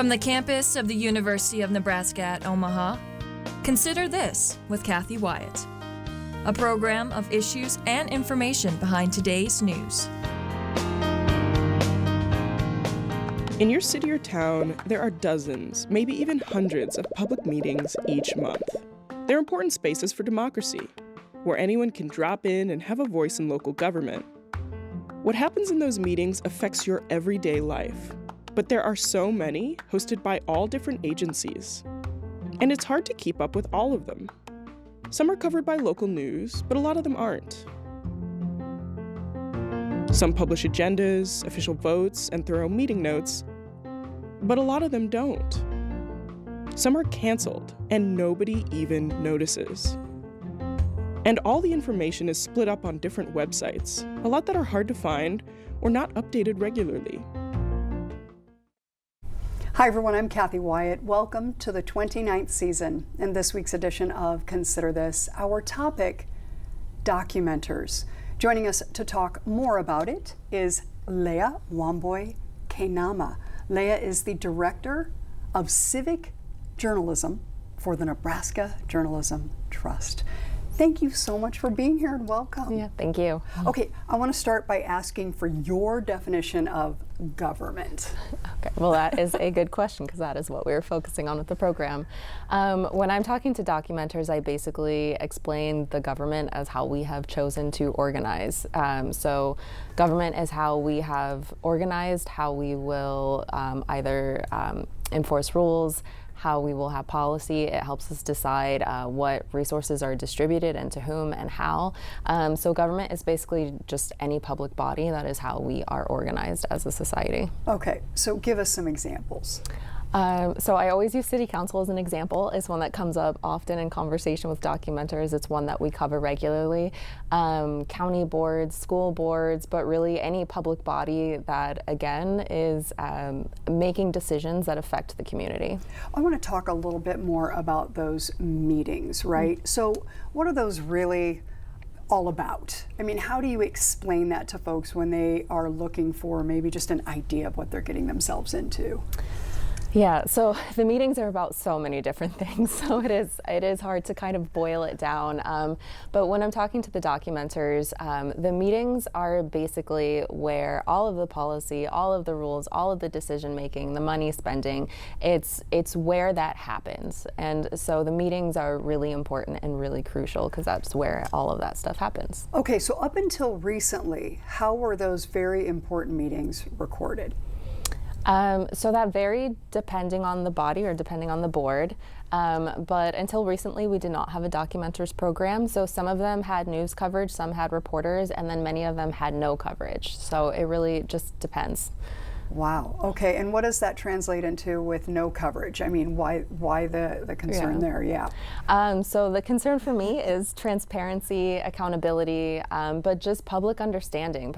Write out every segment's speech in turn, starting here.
From the campus of the University of Nebraska at Omaha, consider this with Cathy Wyatt, a program of issues and information behind today's news. In your city or town, there are dozens, maybe even hundreds of public meetings each month. They're important spaces for democracy, where anyone can drop in and have a voice in local government. What happens in those meetings affects your everyday life, but there are so many, hosted by all different agencies. And it's hard to keep up with all of them. Some are covered by local news, but a lot of them aren't. Some publish agendas, official votes, and thorough meeting notes, but a lot of them don't. Some are canceled, and nobody even notices. And all the information is split up on different websites, a lot that are hard to find or not updated regularly. Hi everyone, I'm Cathy Wyatt. Welcome to the 29th season and this week's edition of Consider This. Our topic, documenters. Joining us to talk more about it is Leah Wambui Keinama. Leah is the Director of Civic Journalism for the Nebraska Journalism Trust. Thank you so much for being here and welcome. Yeah, thank you. Okay, I want to start by asking for your definition of government. Okay, well that is a good question because that is what we were focusing on with the program. When I'm talking to documenters, I basically explain the government as how we have chosen to organize. So government is how we have organized, how we will either enforce rules, how we will have policy. It helps us decide what resources are distributed and to whom and how. So government is basically just any public body. That is how we are organized as a society. Okay, so give us some examples. So I always use city council as an example. It's one that comes up often in conversation with documenters. It's one that we cover regularly. County boards, school boards, but really any public body that, again, is making decisions that affect the community. I want to talk a little bit more about those meetings, right? Mm-hmm. So what are those really all about? I mean, how do you explain that to folks when they are looking for maybe just an idea of what they're getting themselves into? Yeah, so the meetings are about so many different things, so it is hard to kind of boil it down. But when I'm talking to the documenters, the meetings are basically where all of the policy, all of the rules, all of the decision making, the money spending, it's where that happens. And so the meetings are really important and really crucial because that's where all of that stuff happens. Okay, so up until recently, how were those very important meetings recorded? So that varied depending on the body or depending on the board. But until recently, we did not have a documenters program. So some of them had news coverage, some had reporters, and then many of them had no coverage. So it really just depends. Wow. Okay. And what does that translate into with no coverage? I mean, why the concern there? Yeah. So the concern for me is transparency, accountability, but just public understanding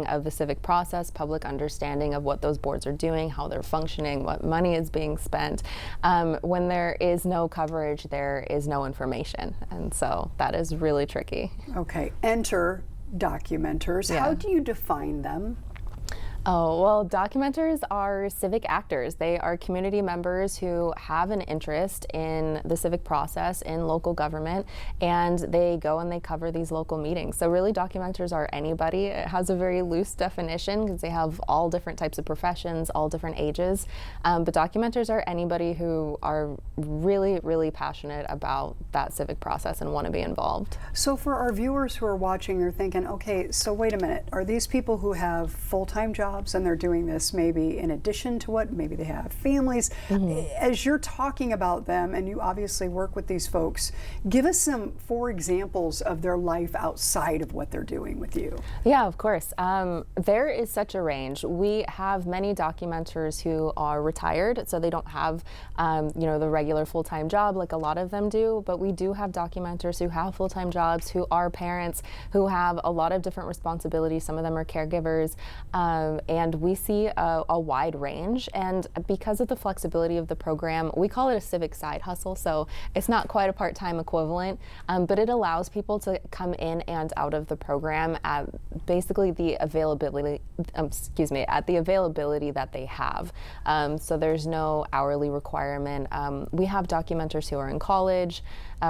of the civic process, public understanding of what those boards are doing, how they're functioning, what money is being spent. When there is no coverage, there is no information. And so that is really tricky. Okay. Enter documenters. Yeah. How do you define them? Oh, well, documenters are civic actors. They are community members who have an interest in the civic process, in local government, and they go and they cover these local meetings. So really, documenters are anybody. It has a very loose definition because they have all different types of professions, all different ages. But documenters are anybody who are really, really passionate about that civic process and want to be involved. So for our viewers who are watching, they're thinking, okay, so wait a minute. Are these people who have full-time jobs and they're doing this maybe in addition to what maybe they have families? Mm-hmm. As you're talking about them, and you obviously work with these folks, give us some 4 examples of their life outside of what they're doing with you. Yeah, of course. There is such a range. We have many documenters who are retired, so they don't have the regular full-time job like a lot of them do, but we do have documenters who have full-time jobs, who are parents, who have a lot of different responsibilities. Some of them are caregivers. and we see a wide range. And because of the flexibility of the program, we call it a civic side hustle. So it's not quite a part-time equivalent, but it allows people to come in and out of the program at basically the availability, at the availability that they have. So there's no hourly requirement. We have documenters who are in college.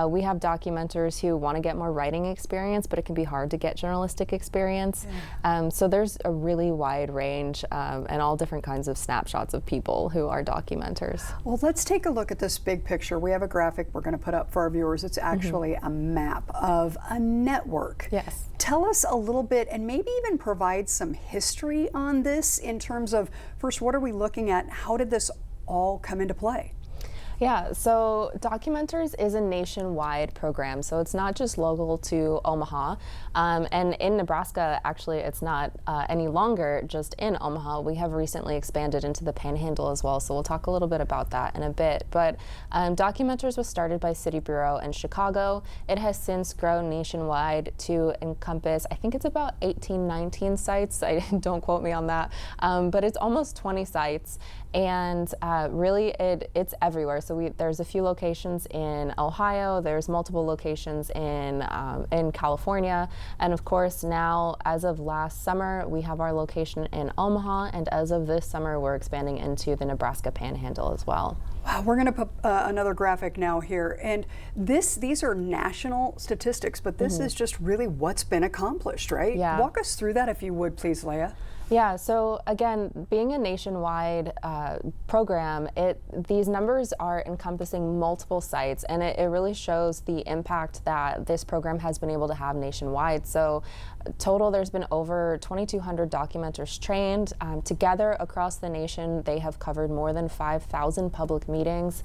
We have documenters who want to get more writing experience, but it can be hard to get journalistic experience. Yeah. So there's a really wide range and all different kinds of snapshots of people who are documenters. Well, let's take a look at this big picture. We have a graphic we're going to put up for our viewers. It's actually a map of a network. Yes. Tell us a little bit, and maybe even provide some history on this in terms of, first, what are we looking at? How did this all come into play? Yeah, so Documenters is a nationwide program, so it's not just local to Omaha. And in Nebraska, actually, it's not any longer just in Omaha. We have recently expanded into the Panhandle as well, so we'll talk a little bit about that in a bit. But Documenters was started by City Bureau in Chicago. It has since grown nationwide to encompass, I think it's about 18, 19 sites. Don't quote me on that, but it's almost 20 sites. And really, it's everywhere. So there's a few locations in Ohio. There's multiple locations in California, and of course now, as of last summer, we have our location in Omaha, and as of this summer, we're expanding into the Nebraska Panhandle as well. Wow, we're going to put another graphic now here, and these are national statistics, but this is just really what's been accomplished, right? Yeah. Walk us through that, if you would, please, Leah. Yeah, so again, being a nationwide program, these numbers are encompassing multiple sites, and it really shows the impact that this program has been able to have nationwide. So total, there's been over 2,200 documenters trained. Together across the nation, they have covered more than 5,000 public meetings,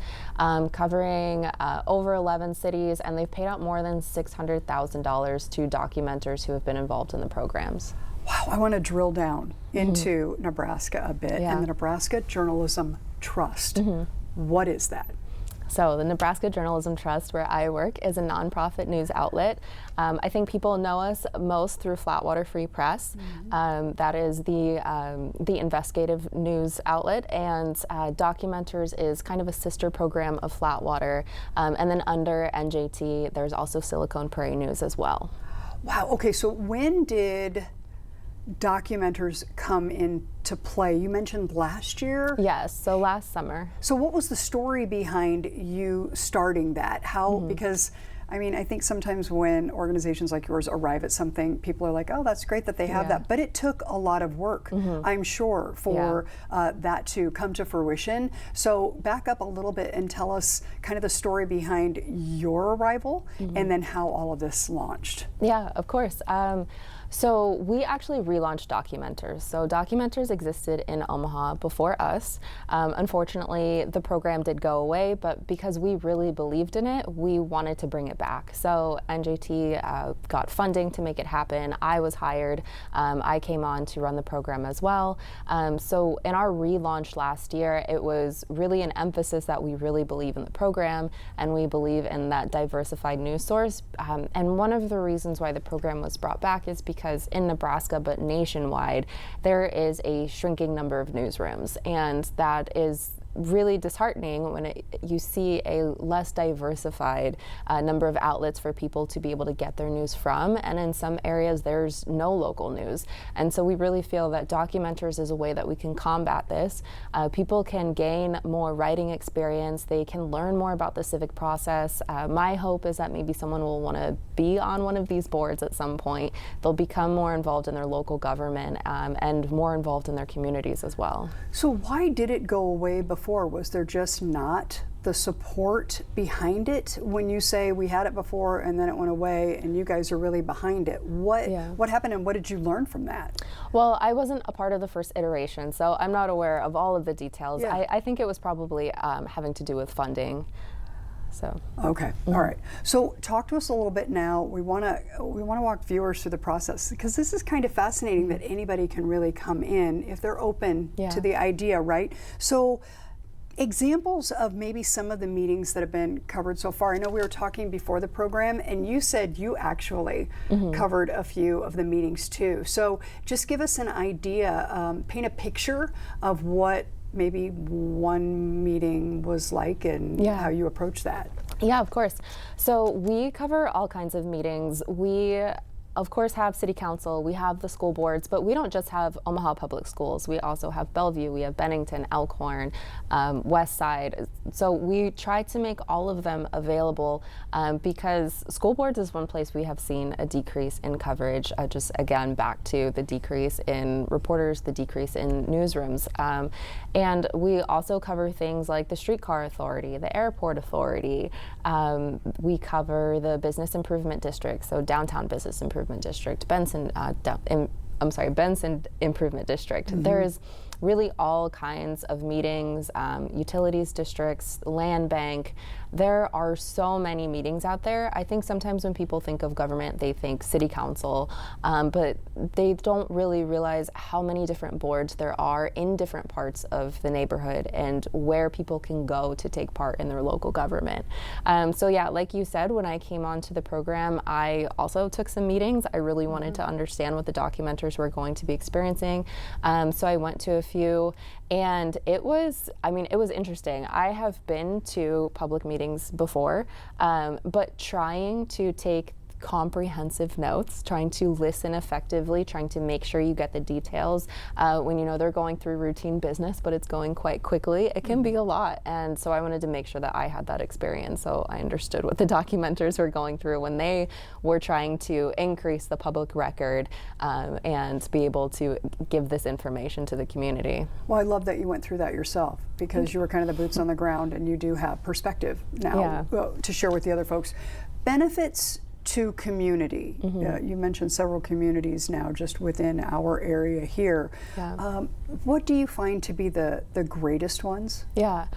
covering over 11 cities, and they've paid out more than $600,000 to documenters who have been involved in the programs. Wow, I want to drill down into Nebraska a bit, and the Nebraska Journalism Trust. What is that? So the Nebraska Journalism Trust, where I work, is a nonprofit news outlet. I think people know us most through Flatwater Free Press. That is the investigative news outlet, and Documenters is kind of a sister program of Flatwater. And then under NJT, there's also Silicon Prairie News as well. Wow, okay, so when did Documenters come into play? You mentioned last year? Yes, so last summer. So what was the story behind you starting that? How, because I mean, I think sometimes when organizations like yours arrive at something, people are like, oh, that's great that they have that. But it took a lot of work, I'm sure, for that to come to fruition. So back up a little bit and tell us kind of the story behind your arrival and then how all of this launched. Yeah, of course. So we actually relaunched Documenters. So Documenters existed in Omaha before us. Unfortunately, the program did go away, but because we really believed in it, we wanted to bring it back. So NJT got funding to make it happen. I was hired. I came on to run the program as well. So in our relaunch last year, it was really an emphasis that we really believe in the program and we believe in that diversified news source. And one of the reasons why the program was brought back is because in Nebraska, but nationwide, there is a shrinking number of newsrooms, and that is really disheartening when you see a less diversified number of outlets for people to be able to get their news from, and in some areas there's no local news. And so we really feel that Documenters is a way that we can combat this. People can gain more writing experience, they can learn more about the civic process. My hope is that maybe someone will want to be on one of these boards at some point. They'll become more involved in their local government and more involved in their communities as well. So why did it go away before? Was there just not the support behind it? When you say we had it before and then it went away and you guys are really behind it, what happened and what did you learn from that? Well, I wasn't a part of the first iteration, so I'm not aware of all of the details. I think it was probably having to do with funding. So. Okay, all right. So talk to us a little bit now. We want to walk viewers through the process, because this is kind of fascinating that anybody can really come in if they're open to the idea, right? So Examples of maybe some of the meetings that have been covered so far. I know we were talking before the program, and you said you actually covered a few of the meetings too. So just give us an idea, paint a picture of what maybe one meeting was like and how you approach that. Yeah, of course. So we cover all kinds of meetings. We of course have city council, we have the school boards, but we don't just have Omaha Public Schools. We also have Bellevue, we have Bennington, Elkhorn, West Side. So we try to make all of them available because school boards is one place we have seen a decrease in coverage, just again back to the decrease in reporters, the decrease in newsrooms. And we also cover things like the Streetcar Authority, the Airport Authority. We cover the Business Improvement District, so Downtown Business Improvement District, Benson Improvement District. There's really all kinds of meetings, utilities districts, land bank. There are so many meetings out there. I think sometimes when people think of government, they think city council, but they don't really realize how many different boards there are in different parts of the neighborhood and where people can go to take part in their local government. So yeah, like you said, when I came onto the program, I also took some meetings. I really wanted to understand what the documenters were going to be experiencing. So I went to a few, and it was interesting. I have been to public meetings before, but trying to take comprehensive notes, trying to listen effectively, trying to make sure you get the details when you know they're going through routine business, but it's going quite quickly. It can be a lot, and so I wanted to make sure that I had that experience, so I understood what the documenters were going through when they were trying to increase the public record and be able to give this information to the community. Well, I love that you went through that yourself, because you were kind of the boots on the ground and you do have perspective now to share with the other folks. Benefits to community. You mentioned several communities now just within our area here. What do you find to be the greatest ones? Yeah,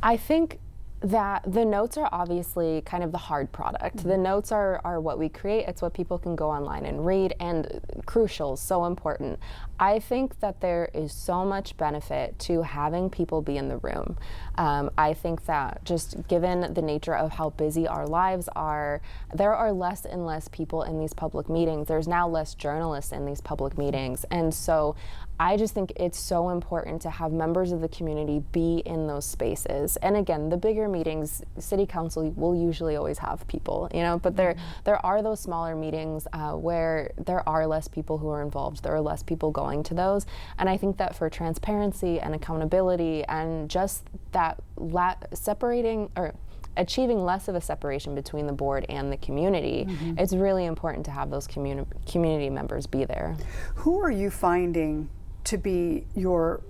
I think that the notes are obviously kind of the hard product. The notes are what we create. It's what people can go online and read, and crucial, so important. I think that there is so much benefit to having people be in the room. I think that just given the nature of how busy our lives are, there are less and less people in these public meetings. There's now less journalists in these public meetings. And so I just think it's so important to have members of the community be in those spaces. And again, the bigger meetings, city council will usually always have people, but there are those smaller meetings where there are less people who are involved. There are less people going to those. And I think that for transparency and accountability and just that achieving less of a separation between the board and the community, it's really important to have those community members be there. Who are you finding to be your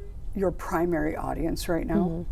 primary audience right now?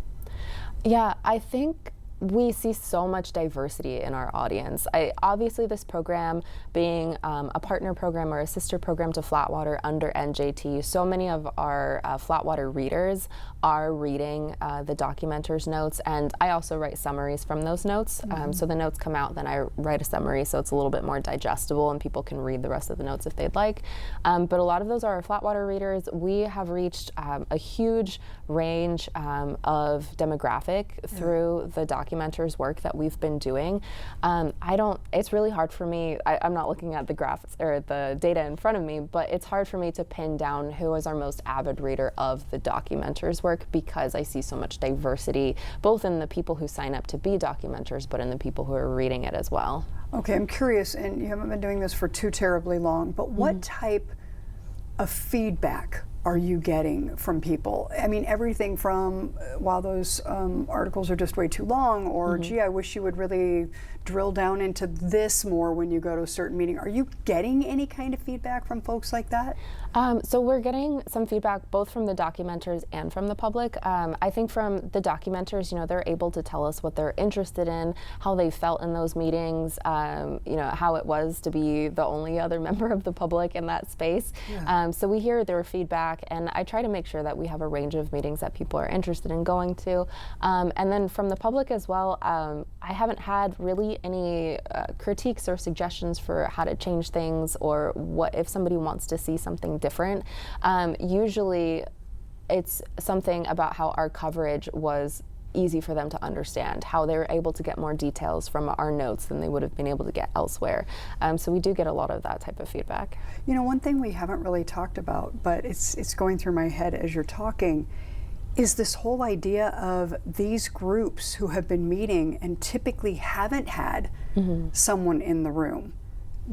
Yeah, I think we see so much diversity in our audience. Obviously, this program being a partner program or a sister program to Flatwater under NJT, so many of our Flatwater readers are reading the documenters' notes, and I also write summaries from those notes. So the notes come out, then I write a summary, so it's a little bit more digestible and people can read the rest of the notes if they'd like. But a lot of those are our Flatwater readers. We have reached a huge range of demographic through the documenters' work that we've been doing. It's really hard for me, I'm not looking at the graphs or the data in front of me, but it's hard for me to pin down who is our most avid reader of the documenters' work, because I see so much diversity, both in the people who sign up to be documenters, but in the people who are reading it as well. Okay, I'm curious, and you haven't been doing this for too terribly long, but what type of feedback are you getting from people? I mean, everything from, wow, those articles are just way too long, or gee, I wish you would really drill down into this more when you go to a certain meeting. Are you getting any kind of feedback from folks like that? So we're getting some feedback both from the documenters and from the public. I think from the documenters, they're able to tell us what they're interested in, how they felt in those meetings, how it was to be the only other member of the public in that space. So we hear their feedback, and I try to make sure that we have a range of meetings that people are interested in going to. And then from the public as well, I haven't had really any critiques or suggestions for how to change things, or what if somebody wants to see something different. Usually it's something about how our coverage was easy for them to understand, how they're able to get more details from our notes than they would have been able to get elsewhere. So we do get a lot of that type of feedback. You know, one thing we haven't really talked about, but it's going through my head as you're talking, is this whole idea of these groups who have been meeting and typically haven't had someone in the room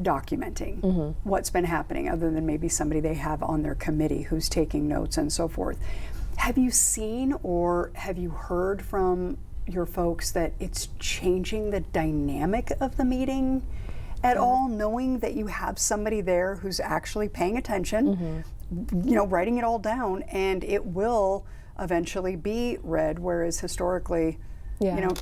documenting what's been happening, other than maybe somebody they have on their committee who's taking notes and so forth. Have you seen or have you heard from your folks that it's changing the dynamic of the meeting at all, knowing that you have somebody there who's actually paying attention, you know, writing it all down, and it will eventually be read, whereas historically, you know,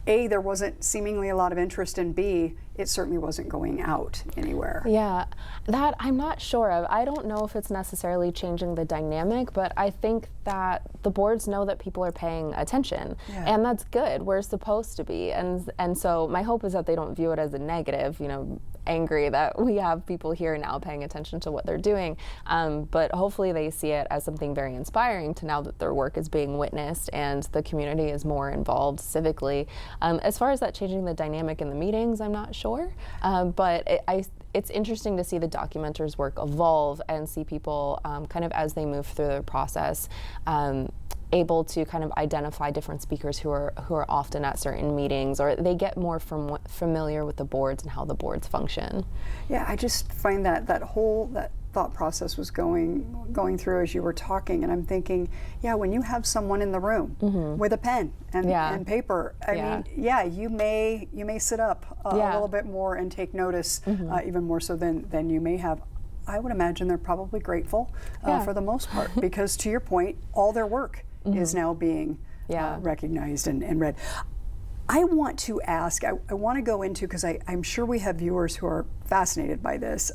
A, there wasn't seemingly a lot of interest, and B, it certainly wasn't going out anywhere. Yeah, that I'm not sure of. I don't know if it's necessarily changing the dynamic, but I think that the boards know that people are paying attention, and that's good. We're supposed to be, and so my hope is that they don't view it as a negative, you know, angry that we have people here now paying attention to what they're doing, but hopefully they see it as something very inspiring to know that their work is being witnessed and the community is more involved civically. As far as that changing the dynamic in the meetings, I'm not sure, but it's interesting to see the documenters' work evolve and see people kind of as they move through the process able to kind of identify different speakers who are often at certain meetings, or they get more familiar with the boards and how the boards function. Yeah, I just find that thought process was going through as you were talking, and I'm thinking, yeah, when you have someone in the room with a pen and paper, I mean, you may sit up a little bit more and take notice, even more so than you may have. I would imagine they're probably grateful for the most part, because to your point, all their work is now being recognized and read. I want to ask, I want to go into, because I'm sure we have viewers who are fascinated by this.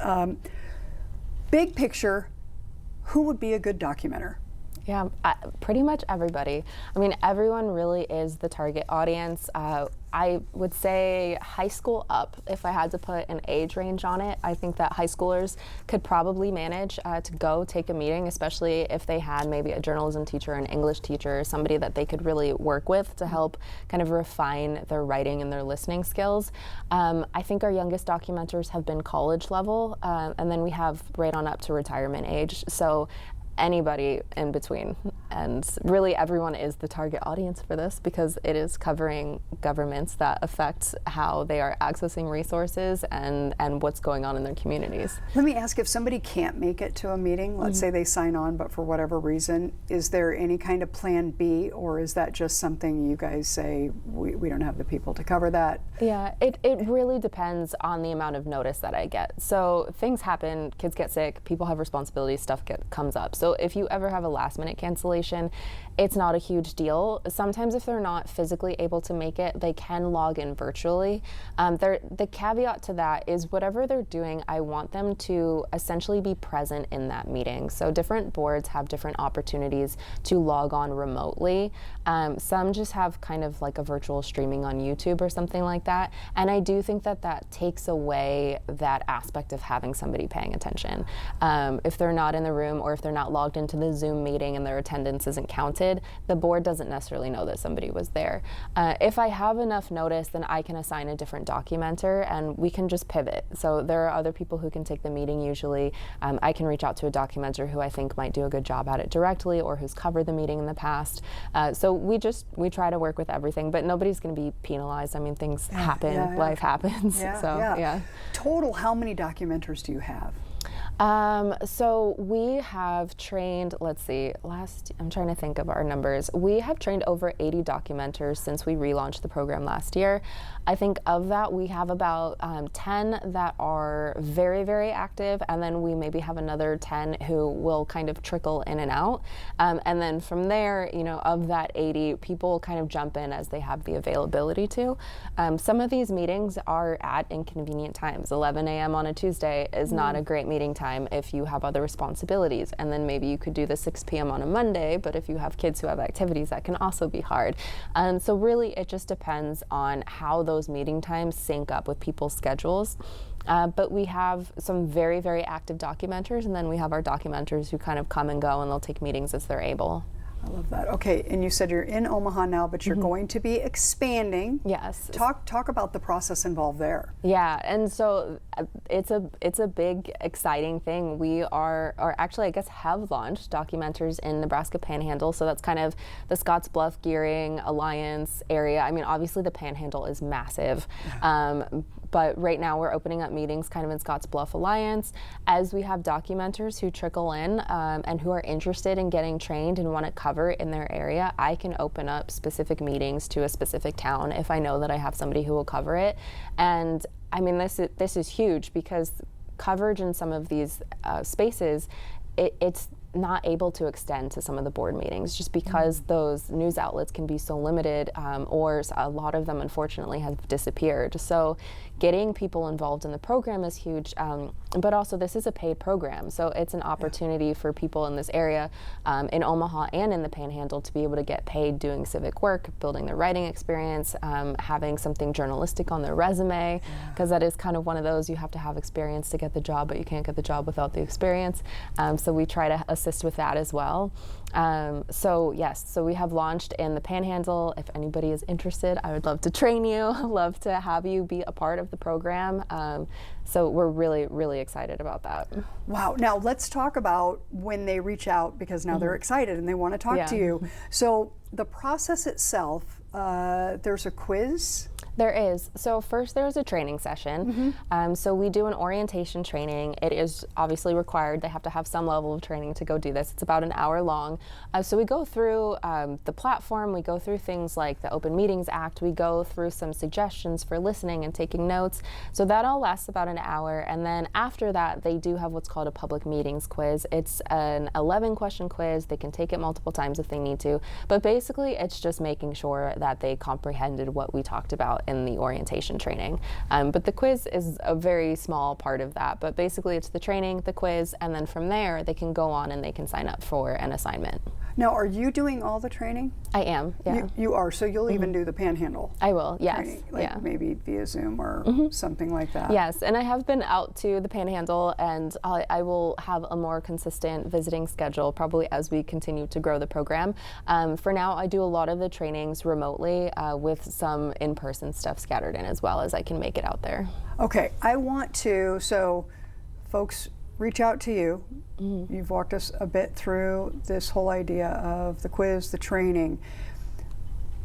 Big picture, who would be a good documenter? Yeah, pretty much everybody. I mean, everyone really is the target audience. I would say high school up, if I had to put an age range on it. I think that high schoolers could probably manage to go take a meeting, especially if they had maybe a journalism teacher, an English teacher, somebody that they could really work with to help kind of refine their writing and their listening skills. I think our youngest documenters have been college level, and then we have right on up to retirement age. So anybody in between, and really everyone is the target audience for this, because it is covering governments that affect how they are accessing resources and what's going on in their communities. Let me ask, if somebody can't make it to a meeting, let's say they sign on, but for whatever reason, is there any kind of plan B, or is that just something you guys say, we don't have the people to cover that? Yeah, it really depends on the amount of notice that I get. So things happen, kids get sick, people have responsibilities, stuff comes up. So if you ever have a last minute cancellation, it's not a huge deal. Sometimes if they're not physically able to make it, they can log in virtually. The caveat to that is whatever they're doing, I want them to essentially be present in that meeting. So different boards have different opportunities to log on remotely. Some just have kind of like a virtual streaming on YouTube or something like that. And I do think that takes away that aspect of having somebody paying attention. If they're not in the room, or if they're not logged into the Zoom meeting and their attendance isn't counted, the board doesn't necessarily know that somebody was there. If I have enough notice, then I can assign a different documenter and we can just pivot. So there are other people who can take the meeting usually. I can reach out to a documenter who I think might do a good job at it directly, or who's covered the meeting in the past. So we try to work with everything, but nobody's going to be penalized. I mean, things happen, life happens. Total, how many documenters do you have? So we have trained, let's see, I'm trying to think of our numbers. We have trained over 80 documenters since we relaunched the program last year. I think of that, we have about 10 that are very, very active, and then we maybe have another 10 who will kind of trickle in and out. And then from there, you know, of that 80, people kind of jump in as they have the availability to. Some of these meetings are at inconvenient times. 11 a.m. on a Tuesday is not a great meeting time if you have other responsibilities. And then maybe you could do the 6 p.m. on a Monday, but if you have kids who have activities, that can also be hard. So really, it just depends on how those meeting times sync up with people's schedules. But we have some very, very active documenters, and then we have our documenters who kind of come and go, and they'll take meetings as they're able. I love that. Okay, and you said you're in Omaha now, but you're going to be expanding. Yes. Talk about the process involved there. Yeah, and so it's a big, exciting thing. We are, or actually I guess have launched documenters in Nebraska Panhandle, so that's kind of the Scotts Bluff, Gearing, Alliance area. I mean, obviously the Panhandle is massive, but right now we're opening up meetings kind of in Scotts Bluff Alliance. As we have documenters who trickle in and who are interested in getting trained and want to cover it in their area, I can open up specific meetings to a specific town if I know that I have somebody who will cover it. And I mean, this is huge because coverage in some of these spaces, it's not able to extend to some of the board meetings just because those news outlets can be so limited, or a lot of them unfortunately have disappeared. So getting people involved in the program is huge, but also this is a paid program, so it's an opportunity for people in this area, in Omaha and in the Panhandle, to be able to get paid doing civic work, building their writing experience, having something journalistic on their resume, because that is kind of one of those, you have to have experience to get the job, but you can't get the job without the experience. So we try to assist with that as well. So yes, so we have launched in the Panhandle. If anybody is interested, I would love to train you, love to have you be a part of the program. So we're really, really excited about that. Wow. Now let's talk about when they reach out, because now they're excited and they want to talk to you. So the process itself, there's a quiz. There is. So first there's a training session. So we do an orientation training. It is obviously required. They have to have some level of training to go do this. It's about an hour long. So we go through the platform. We go through things like the Open Meetings Act. We go through some suggestions for listening and taking notes. So that all lasts about an hour. And then after that, they do have what's called a public meetings quiz. It's an 11-question quiz. They can take it multiple times if they need to. But basically, it's just making sure that they comprehended what we talked about in the orientation training. But the quiz is a very small part of that. But basically it's the training, the quiz, and then from there they can go on and they can sign up for an assignment. Now, are you doing all the training? I am, yeah. You are, so you'll even do the Panhandle? I will, yes. Training, like maybe via Zoom or something like that? Yes, and I have been out to the Panhandle, and I will have a more consistent visiting schedule probably as we continue to grow the program. For now, I do a lot of the trainings remotely with some in-person stuff scattered in as well as I can make it out there. Okay, I want to, so folks, reach out to you. You've walked us a bit through this whole idea of the quiz, the training.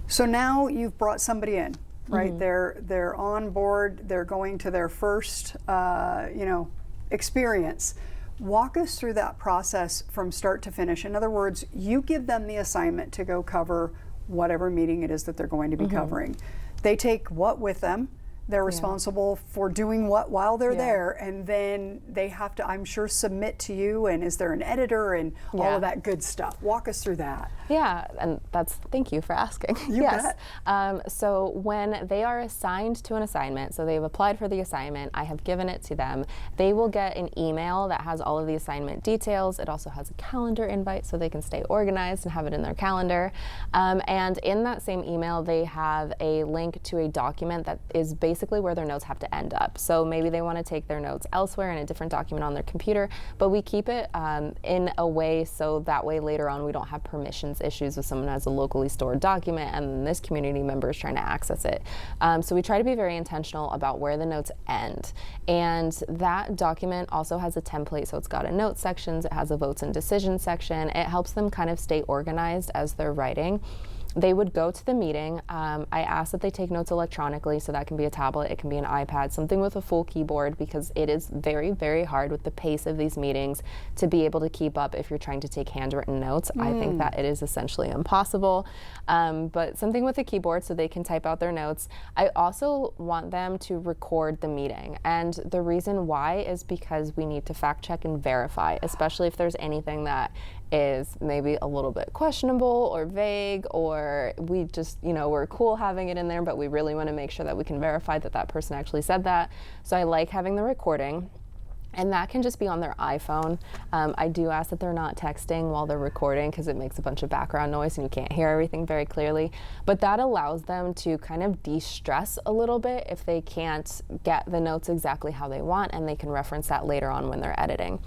So now you've brought somebody in, right? They're on board. They're going to their first, experience. Walk us through that process from start to finish. In other words, you give them the assignment to go cover whatever meeting it is that they're going to be covering. They take what with them? They're responsible for doing what while they're there, and then they have to, I'm sure, submit to you, and is there an editor and all of that good stuff? Walk us through that. Yeah, and thank you for asking. You bet. So when they are assigned to an assignment, so they've applied for the assignment, I have given it to them, they will get an email that has all of the assignment details. It also has a calendar invite so they can stay organized and have it in their calendar. And in that same email, they have a link to a document that is basically where their notes have to end up. So maybe they want to take their notes elsewhere in a different document on their computer, but we keep it in a way so that way later on we don't have permissions issues with someone who has a locally stored document and this community member is trying to access it. So we try to be very intentional about where the notes end. And that document also has a template, so it's got a notes section, it has a votes and decisions section. It helps them kind of stay organized as they're writing. They would go to the meeting. I ask that they take notes electronically, so that can be a tablet, it can be an iPad, something with a full keyboard, because it is very, very hard with the pace of these meetings to be able to keep up if you're trying to take handwritten notes. I think that it is essentially impossible. But something with a keyboard so they can type out their notes. I also want them to record the meeting. And the reason why is because we need to fact check and verify, especially if there's anything that is maybe a little bit questionable or vague, or we just, we're cool having it in there, but we really want to make sure that we can verify that that person actually said that. So I like having the recording. And that can just be on their iPhone. I do ask that they're not texting while they're recording because it makes a bunch of background noise and you can't hear everything very clearly. But that allows them to kind of de-stress a little bit if they can't get the notes exactly how they want, and they can reference that later on when they're editing.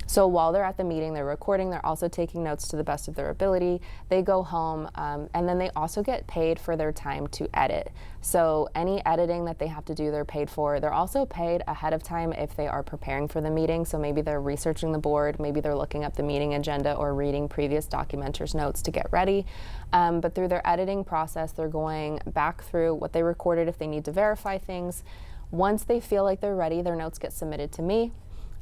So while they're at the meeting, they're recording, they're also taking notes to the best of their ability. They go home, and then they also get paid for their time to edit. So any editing that they have to do, they're paid for. They're also paid ahead of time if they are preparing for the meeting. So maybe they're researching the board, maybe they're looking up the meeting agenda or reading previous documenters' notes to get ready. But through their editing process, they're going back through what they recorded if they need to verify things. Once they feel like they're ready, their notes get submitted to me.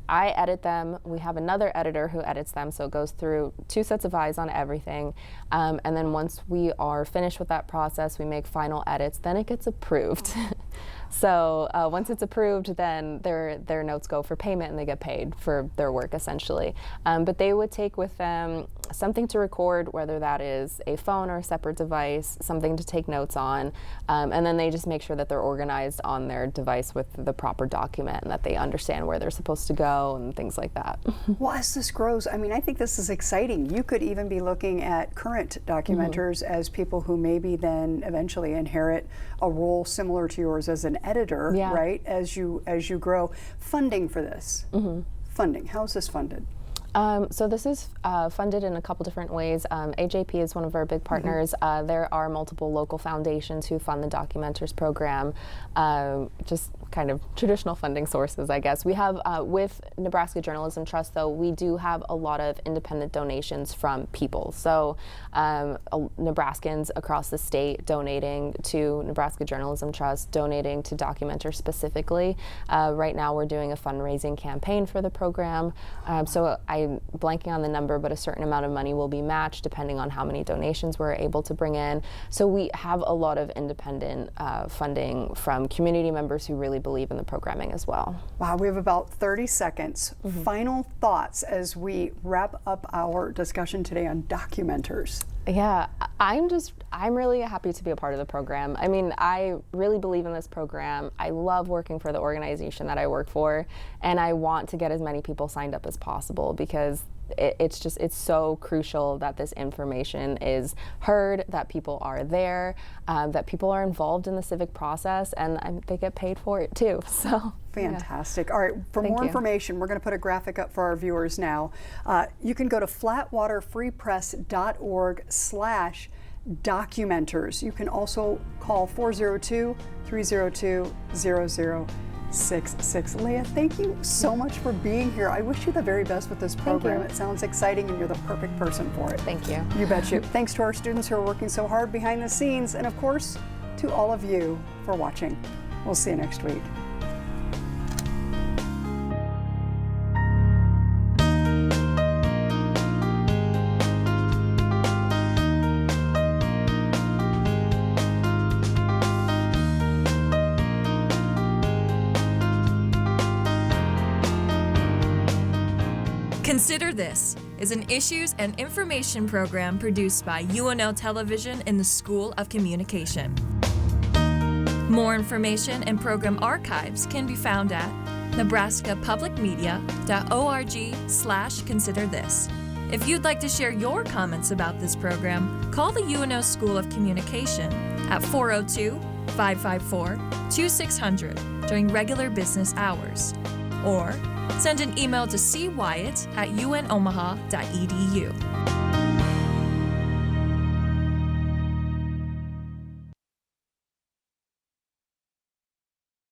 I edit them. We have another editor who edits them, so it goes through 2 sets of eyes on everything. And then once we are finished with that process, we make final edits, then it gets approved. So once it's approved, then their notes go for payment and they get paid for their work essentially. But they would take with them something to record, whether that is a phone or a separate device, something to take notes on, and then they just make sure that they're organized on their device with the proper document and that they understand where they're supposed to go and things like that. Well, as this grows, I mean, I think this is exciting. You could even be looking at current documenters as people who maybe then eventually inherit a role similar to yours as an editor, right? As you grow. Funding for this. Funding. How is this funded? So this is funded in a couple different ways. AJP is one of our big partners. There are multiple local foundations who fund the Documenters program, just kind of traditional funding sources, I guess. We have, with Nebraska Journalism Trust, though, we do have a lot of independent donations from people. So Nebraskans across the state donating to Nebraska Journalism Trust, donating to Documenters specifically. Right now we're doing a fundraising campaign for the program. So I'm blanking on the number, but a certain amount of money will be matched depending on how many donations we're able to bring in. So we have a lot of independent funding from community members who really believe in the programming as well. Wow, we have about 30 seconds. Final thoughts as we wrap up our discussion today on Documenters. Yeah, I'm really happy to be a part of the program. I mean, I really believe in this program. I love working for the organization that I work for, and I want to get as many people signed up as possible because it's so crucial that this information is heard, that people are there, that people are involved in the civic process, and they get paid for it too. So fantastic. Yeah. All right, for more information, we're going to put a graphic up for our viewers now. You can go to flatwaterfreepress.org/documenters. You can also call 402-302-0066. Leah, thank you so much for being here. I wish you the very best with this program. It sounds exciting and you're the perfect person for it. Thank you. You bet you. Thanks to our students who are working so hard behind the scenes, and of course, to all of you for watching. We'll see you next week. Consider This is an issues and information program produced by UNO Television in the School of Communication. More information and program archives can be found at nebraskapublicmedia.org/considerthis. If you'd like to share your comments about this program, call the UNO School of Communication at 402-554-2600 during regular business hours, or send an email to cwyatt@unomaha.edu.